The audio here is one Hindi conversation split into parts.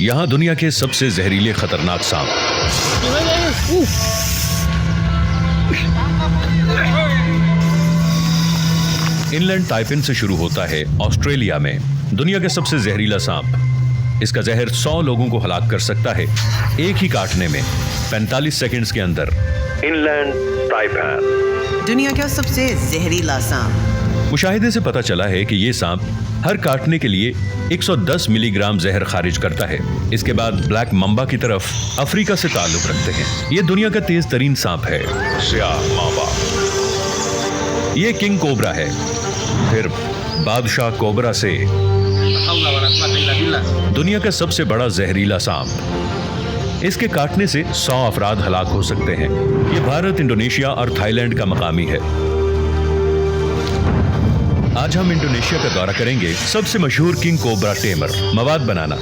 यहाँ दुनिया के सबसे जहरीले खतरनाक सांप। इनलैंड ताइपिन से शुरू होता है ऑस्ट्रेलिया में दुनिया का सबसे जहरीला सांप। इसका जहर 100 लोगों को हलाक कर सकता है एक ही काटने में 45 सेकंड्स के अंदर। इनलैंड ताइपिन दुनिया का सबसे जहरीला सांप। मुशाहिदे से पता चला है कि ये सांप हर काटने के लिए 110 मिलीग्राम जहर खारिज करता है। इसके बाद ब्लैक मम्बा की तरफ अफ्रीका से ताल्लुक रखते हैं। ये दुनिया का तेज तरीन सांप है, स्याह मावा। ये किंग कोबरा है। फिर बादशाह कोबरा से दुनिया का सबसे बड़ा जहरीला सांप। इसके काटने से 100 अफराद हलाक हो सकते हैं। ये भारत, इंडोनेशिया और थाईलैंड का मकामी है। आज हम इंडोनेशिया का दौरा करेंगे। सबसे मशहूर किंग कोबरा टेमर मवाद बनाना,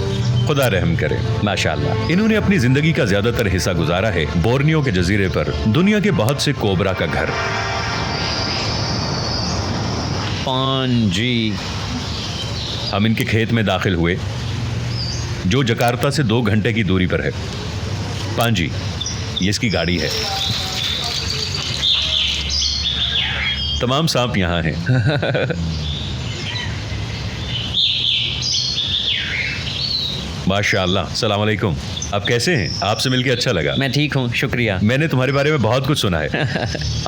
खुदा रहम करे, माशाअल्लाह। इन्होंने अपनी जिंदगी का ज्यादातर हिस्सा गुजारा है बोर्नियो के जजीरे पर, दुनिया के बहुत से कोबरा का घर। पांजी। हम इनके खेत में दाखिल हुए जो जकार्ता से 2 घंटे की दूरी पर है। पांजी, ये इसकी गाड़ी है। तमाम सांप यहाँ हैं। माशाअल्लाह। सलाम अलैकुम। आप कैसे हैं? आपसे मिलके अच्छा लगा। मैं ठीक हूँ, शुक्रिया। मैंने तुम्हारे बारे में बहुत कुछ सुना है।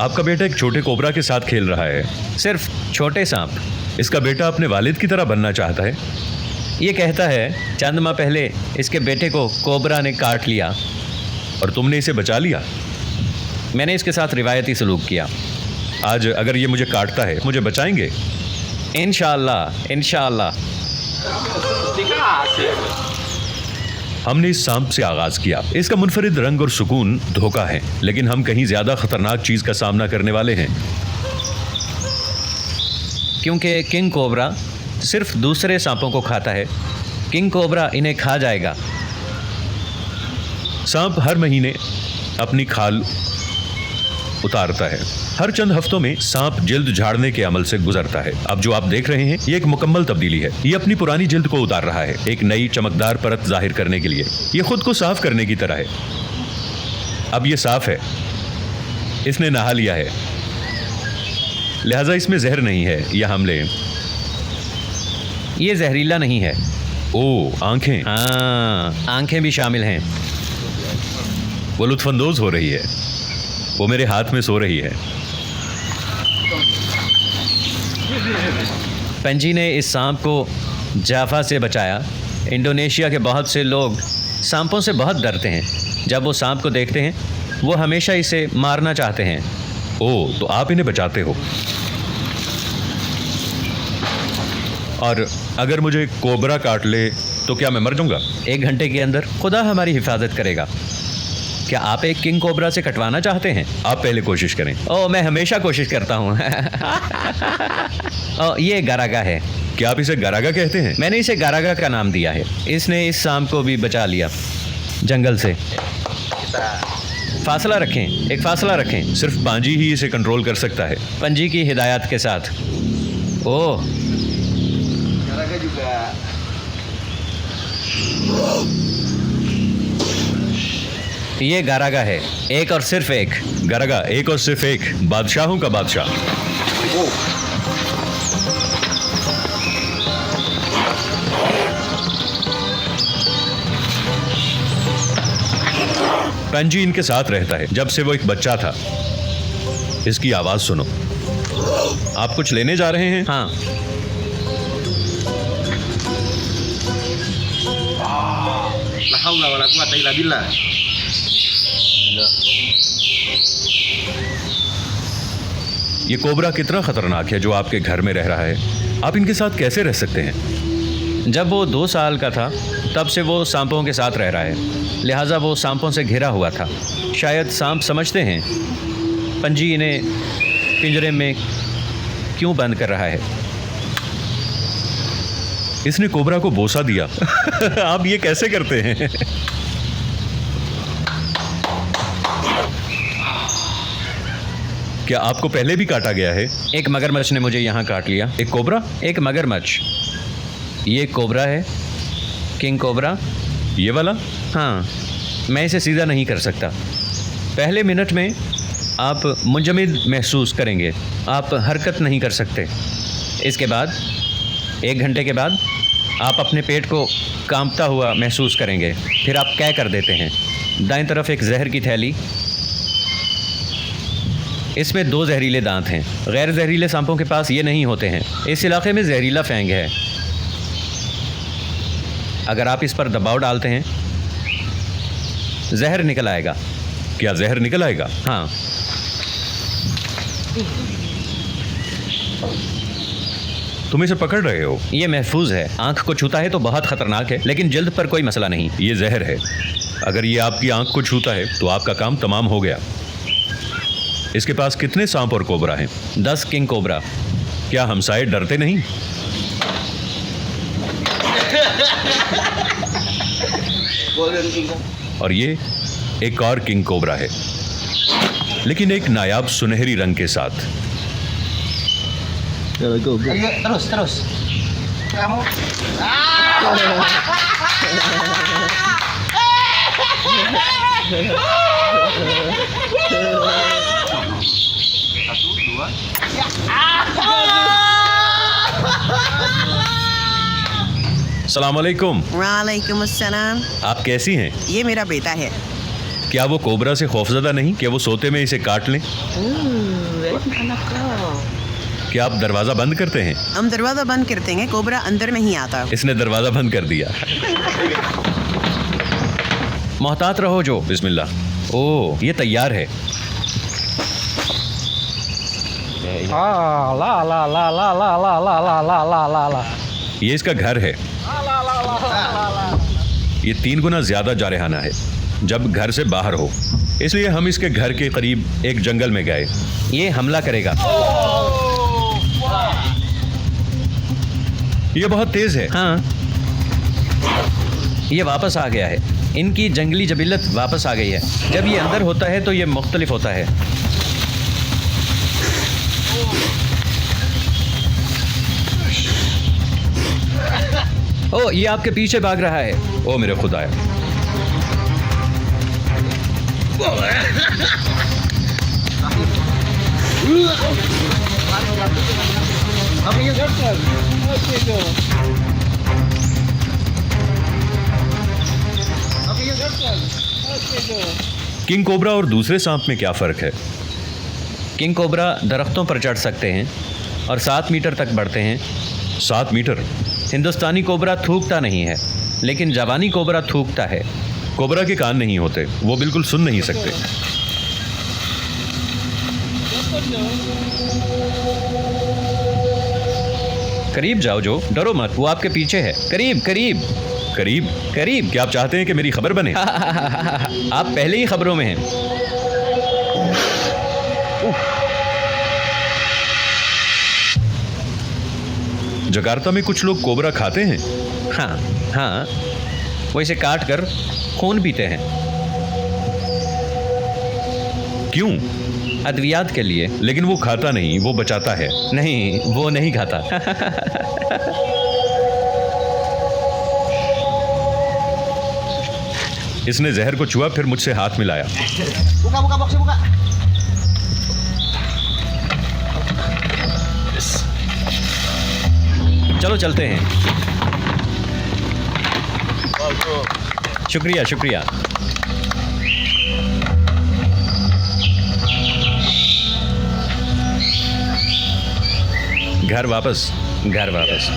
आपका बेटा एक छोटे कोबरा के साथ खेल रहा है। सिर्फ छोटे सांप। इसका बेटा अपने वालिद की तरह बनना चाहता है। ये कहता है चंद माह पहले इसके बेटे को कोबरा ने काट लिया और तुमने इसे बचा लिया। मैंने इसके साथ रिवायती सलूक किया। आज अगर ये मुझे काटता है, मुझे बचाएंगे? इंशाअल्लाह, इंशाअल्लाह। हमने इस सांप से आगाज किया। इसका मुनफरिद रंग और सुकून धोखा है, लेकिन हम कहीं ज्यादा खतरनाक चीज का सामना करने वाले हैं। क्योंकि किंग कोबरा सिर्फ दूसरे सांपों को खाता है। किंग कोबरा इन्हें खा जाएगा। सांप हर महीने अपनी खाल उतारता है। हर चंद हफ्तों में सांप जिल्द झाड़ने के अमल से गुजरता है। अब जो आप देख रहे हैं, ये एक मुकम्मल तब्दीली है। ये अपनी पुरानी जिल्द को उतार रहा है, एक नई चमकदार परत जाहिर करने के लिए। ये खुद को साफ करने की तरह है। अब ये साफ है, इसने नहा लिया है, लिहाजा इसमें जहर नहीं है। यह हमले ये जहरीला नहीं है। ओ, आंखें। हाँ, आंखें भी शामिल हैं। वो लुत्फानंदोज हो रही है। वो मेरे हाथ में सो रही है। पंजी ने इस सांप को जाफा से बचाया। इंडोनेशिया के बहुत से लोग सांपों से बहुत डरते हैं। जब वो सांप को देखते हैं, वो हमेशा इसे मारना चाहते हैं। ओह, तो आप इन्हें बचाते हो। और अगर मुझे कोबरा काट ले तो क्या मैं मर जाऊंगा? 1 घंटे के अंदर खुदा हमारी हिफाजत करेगा। क्या आप एक किंग कोबरा से कटवाना चाहते हैं? आप पहले कोशिश करें। ओह, मैं हमेशा कोशिश करता हूँ। ये गारागा है। क्या आप इसे गारागा कहते हैं? मैंने इसे गारागा का नाम दिया है। इसने इस सांप को भी बचा लिया जंगल से। फासला रखें, एक फासला रखें। सिर्फ पांजी ही इसे कंट्रोल कर सकता है। पंजी की हिदायत के साथ। ओह, ये गारागा है, एक और सिर्फ एक। गारागा, एक और सिर्फ एक, बादशाहों का बादशाह। पंजी इनके साथ रहता है जब से वो एक बच्चा था। इसकी आवाज सुनो। आप कुछ लेने जा रहे हैं? हाँ। ये कोबरा कितना खतरनाक है जो आपके घर में रह रहा है। आप इनके साथ कैसे रह सकते हैं? जब वो 2 साल का था तब से वो सांपों के साथ रह रहा है, लिहाजा वो सांपों से घिरा हुआ था। शायद सांप समझते हैं पंजी इन्हें पिंजरे में क्यों बंद कर रहा है। इसने कोबरा को बोसा दिया। आप ये कैसे करते हैं? क्या आपको पहले भी काटा गया है? एक मगरमच्छ ने मुझे यहाँ काट लिया। एक कोबरा? एक मगरमच्छ। ये कोबरा है, किंग कोबरा। ये वाला? हाँ, मैं इसे सीधा नहीं कर सकता। पहले मिनट में आप मुंजमद महसूस करेंगे, आप हरकत नहीं कर सकते। इसके बाद 1 घंटे के बाद आप अपने पेट को कांपता हुआ महसूस करेंगे, फिर आप कै कर देते हैं। दाएं तरफ एक जहर की थैली, इसमें 2 जहरीले दांत हैं। गैर जहरीले सांपों के पास ये नहीं होते हैं। इस इलाके में जहरीला फैंग है। अगर आप इस पर दबाव डालते हैं जहर निकल आएगा। क्या जहर निकल आएगा? हाँ, तुम इसे पकड़ रहे हो? ये महफूज है। आंख को छूता है तो बहुत खतरनाक है, लेकिन जल्द पर कोई मसला नहीं। ये जहर है। अगर ये आपकी आंख को छूता है तो आपका काम तमाम हो गया। इसके पास कितने सांप और कोबरा हैं? 10 किंग कोबरा। क्या हमसाए डरते नहीं? और ये एक और किंग कोबरा है, लेकिन एक नायाब सुनहरी रंग के साथ। Terus. Kamu. Satu, dua. सलाम अलैकुम। वालेकुम अस्सलाम। आप कैसी हैं? ये मेरा बेटा है। क्या वो कोबरा से खौफजदा नहीं? क्या वो सोते में इसे काट लें? क्या आप दरवाजा बंद करते हैं? हम दरवाज़ा बंद करते हैं, कोबरा अंदर नहीं आता। इसने दरवाजा बंद कर दिया। मोहतात रहो जो। बिस्मिल्लाह। ओह, ये तैयार है। ये इसका घर है। ये 3 गुना ज्यादा जारहाना है जब घर से बाहर हो, इसलिए हम इसके घर के करीब एक जंगल में गए। ये हमला करेगा। ये बहुत तेज है। हाँ, ये वापस आ गया है। इनकी जंगली जबिलत वापस आ गई है। जब ये अंदर होता है तो ये मुख्तलिफ होता है। ओ, ये आपके पीछे भाग रहा है। ओ मेरे खुदाया। किंग कोबरा और दूसरे सांप में क्या फर्क है? किंग कोबरा दरख्तों पर चढ़ सकते हैं और 7 मीटर तक बढ़ते हैं। 7 मीटर? हिंदुस्तानी कोबरा थूकता नहीं है, लेकिन जापानी कोबरा थूकता है। कोबरा के कान नहीं होते, वो बिल्कुल सुन नहीं सकते। करीब जाओ जो, डरो मत, वो आपके पीछे है। करीब करीब करीब? करीब। क्या आप चाहते हैं कि मेरी खबर बने? आप पहले ही खबरों में हैं। जकार्ता में कुछ लोग कोबरा खाते हैं। हाँ हाँ, वो इसे काट कर खून पीते हैं। क्यों? अद्वियात के लिए। लेकिन वो खाता नहीं, वो बचाता है। नहीं, वो नहीं खाता। इसने जहर को छुआ, फिर मुझसे हाथ मिलाया। Buka boxnya buka. चलो चलते हैं। शुक्रिया शुक्रिया। घर वापस। घर वापस।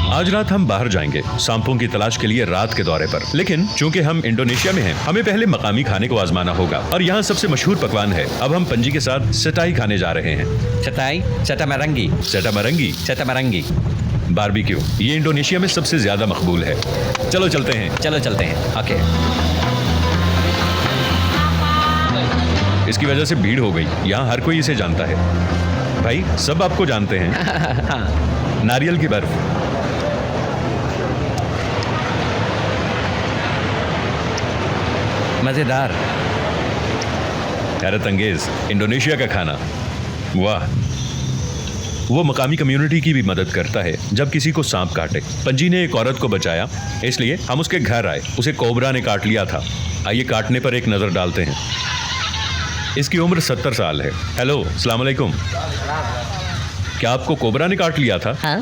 आज रात हम बाहर जाएंगे सांपों की तलाश के लिए रात के दौरे पर। लेकिन चूंकि हम इंडोनेशिया में हैं, हमें पहले मकामी खाने को आजमाना होगा। और यहाँ सबसे मशहूर पकवान है। अब हम पंजी के साथ सटाई खाने जा रहे हैं। चटाई, चटामरंगी। चटामरंगी, चटामरंगी। बारबेक्यू। ये इंडोनेशिया में सबसे ज्यादा मकबूल है। चलो चलते हैं। चलो चलते हैं। ओके। इसकी वजह से भीड़ हो गई। यहाँ हर कोई इसे जानता है। भाई, सब आपको जानते हैं। नारियल की बर्फ। मज़ेदार। हैरत अंगेज इंडोनेशिया का खाना। वाह। वो मकामी कम्युनिटी की भी मदद करता है जब किसी को सांप काटे। पंजी ने एक औरत को बचाया, इसलिए हम उसके घर आए। उसे कोबरा ने काट लिया था। आइए काटने पर एक नज़र डालते हैं। इसकी उम्र 70 साल है। हेलो, अस्सलाम वालेकुम। क्या आपको कोबरा ने काट लिया था? हाँ।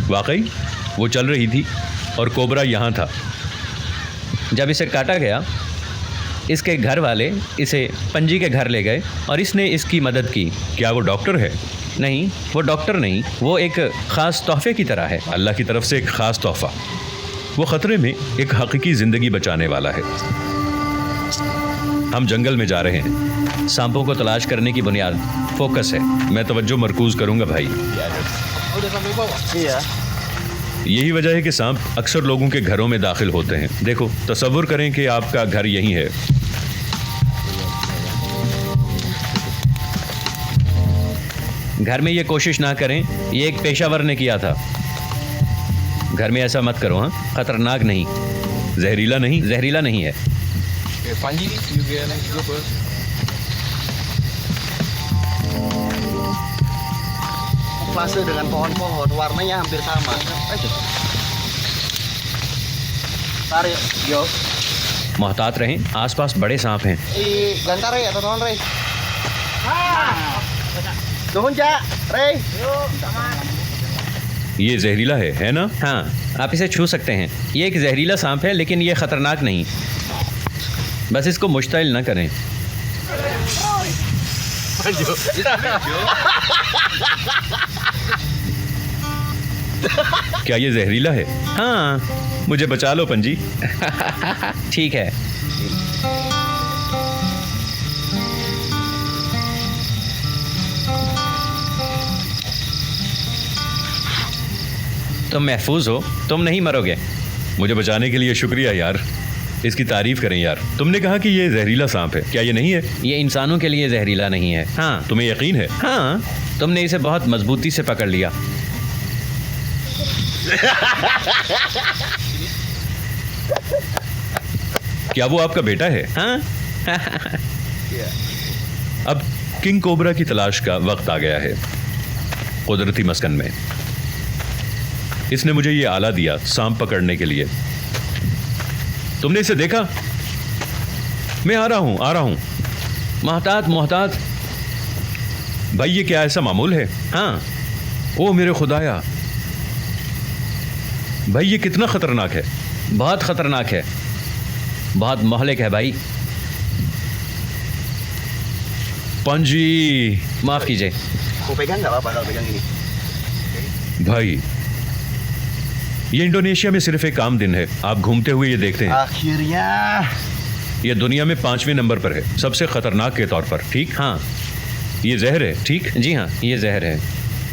वाकई वो चल रही थी और कोबरा यहाँ था। जब इसे काटा गया, इसके घर वाले इसे पंजी के घर ले गए और इसने इसकी मदद की। क्या वो डॉक्टर है? नहीं, वो डॉक्टर नहीं, वो एक ख़ास तोहफे की तरह है। अल्लाह की तरफ से एक ख़ास तोहफा। वो ख़तरे में एक हकीकी ज़िंदगी बचाने वाला है। हम जंगल में जा रहे हैं। सांपों को तलाश करने की बुनियाद फोकस है। मैं तवज्जो मरकूज़ करूँगा भाई। Iya. यही वजह है कि सांप अक्सर लोगों के घरों में दाखिल होते हैं। देखो, तसव्वुर करें कि आपका घर यहीं है। घर में ये कोशिश ना करें, ये एक पेशावर ने किया था। घर में ऐसा मत करो, हाँ। खतरनाक नहीं, जहरीला नहीं। जहरीला नहीं है। Panji juga naik juga apa? Fase dengan pohon-pohon, warnanya hampir sama. Ayo. Tarik, yo. मोहतात रहें, आसपास बड़े सांप हैं। Gantar ya, teman-teman, Rey. Tuhun, Cak. Rey. ये जहरीला है ना? हाँ, आप इसे छू सकते हैं। ये एक जहरीला सांप है, लेकिन ये ख़तरनाक नहीं। बस इसको मुश्तइल न करें। क्या ये जहरीला है? हाँ, मुझे बचा लो पंजी। ठीक है। तुम महफूज हो, तुम नहीं मरोगे। मुझे बचाने के लिए शुक्रिया यार। इसकी तारीफ करें यार। तुमने कहा कि ये जहरीला सांप है, क्या ये नहीं है? ये इंसानों के लिए जहरीला नहीं है। हाँ, तुम्हें यकीन है? हाँ, तुमने इसे बहुत मजबूती से पकड़ लिया। क्या वो आपका बेटा है? हाँ। अब किंग कोबरा की तलाश का वक्त आ गया है कुदरती मस्कन में। इसने मुझे ये आला दिया सांप पकड़ने के लिए। तुमने इसे देखा? मैं आ रहा हूं। मोहतात, मोहतात। भाई ये क्या ऐसा मामूल है? हाँ, ओ मेरे खुदाया, भाई ये कितना खतरनाक है। बहुत ख़तरनाक है, बहुत मोहलिक है भाई। पंजी, माफ़ कीजिए। Aku pegang nggak apa-apa kalau pegang ini. भाई ये इंडोनेशिया में सिर्फ एक आम दिन है। आप घूमते हुए ये देखते हैं। Akhirnya. ये दुनिया में 5वें नंबर पर है, सबसे खतरनाक के तौर पर। ठीक, हाँ, ये जहर है। ठीक, जी हाँ, ये जहर है।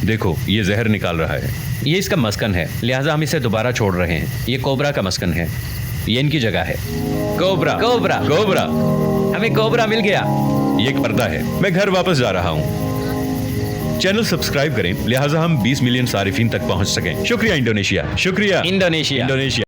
देखो ये जहर निकाल रहा है। ये इसका मस्कन है, लिहाजा हम इसे दोबारा छोड़ रहे हैं। ये कोबरा का मस्कन है, ये इनकी जगह है। कोबरा, कोबरा, कोबरा, हमें कोबरा मिल गया। ये एक पर्दा है। मैं घर वापस जा रहा हूँ। चैनल सब्सक्राइब करें, लिहाजा हम 20 मिलियन सारिफीन तक पहुँच सकें। शुक्रिया इंडोनेशिया, शुक्रिया इंडोनेशिया। इंडोनेशिया।